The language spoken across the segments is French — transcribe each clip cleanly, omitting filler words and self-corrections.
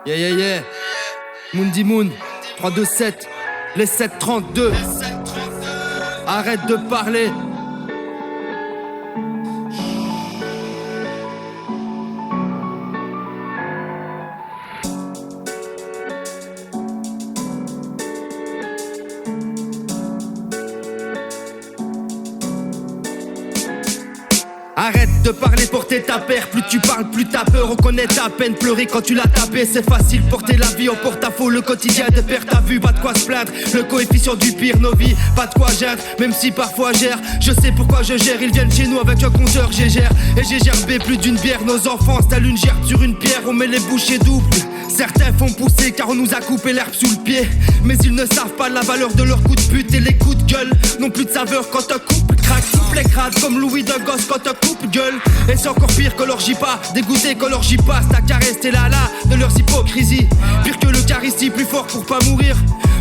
Yeah, yeah, yeah. Mundi Moon, 327, les 732. Arrête de parler. Arrête de parler, porter ta paire. Plus tu parles, plus t'as peur. Reconnais ta peine, pleurer quand tu l'as tapé. C'est facile, porter la vie en porte-à-faux. Le quotidien des pères, t'as vu, pas de quoi se plaindre. Le coefficient du pire, nos vies, pas de quoi geindre. Même si parfois gère, je sais pourquoi je gère. Ils viennent chez nous avec un compteur, gère. Et j'ai gerbé plus d'une bière. Nos enfants installent une gerbe sur une pierre. On met les bouchées doubles. Certains font pousser car on nous a coupé l'herbe sous le pied. Mais ils ne savent pas la valeur de leur coup de pute. Et les coups de gueule n'ont plus de saveur quand un couple craque. Coupe les crades comme Louis d'un gosse quand un couple gueule. Et c'est encore pire que l'orgie pas. Dégoûté que l'orgie passe. Ta caresse t'es là de leurs hypocrisies. Pire que l'Eucharistie, plus fort pour pas mourir.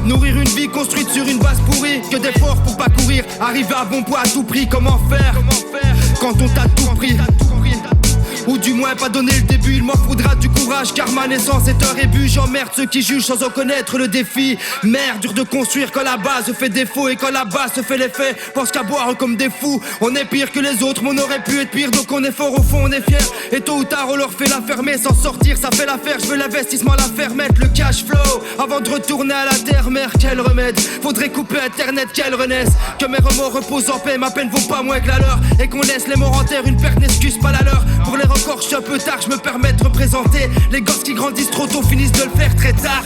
Nourrir une vie construite sur une base pourrie. Que d'efforts pour pas courir. Arriver à bon poids à tout prix. Comment faire quand on t'a tout pris? Ou du moins pas donner le début, il m'en faudra du courage car ma naissance est un rébut. J'emmerde ceux qui jugent sans en connaître le défi. Merde, dur de construire quand la base fait défaut. Et quand la base se fait l'effet, pense qu'à boire comme des fous. On est pire que les autres, mais on aurait pu être pire. Donc on est fort au fond, on est fier. Et tôt ou tard on leur fait la fermer. Sans sortir, ça fait l'affaire, je veux l'investissement, la faire mettre. Le cash flow, avant de retourner à la terre. Mère, quel remède, faudrait couper internet, qu'elle renaisse. Que mes remords reposent en paix, ma peine vaut pas moins que la leur. Et qu'on laisse les morts en terre, une perte n'excuse pas la leur. Pour les encore, je suis un peu tard, je me permets de représenter les gosses qui grandissent trop tôt, finissent de le faire très tard.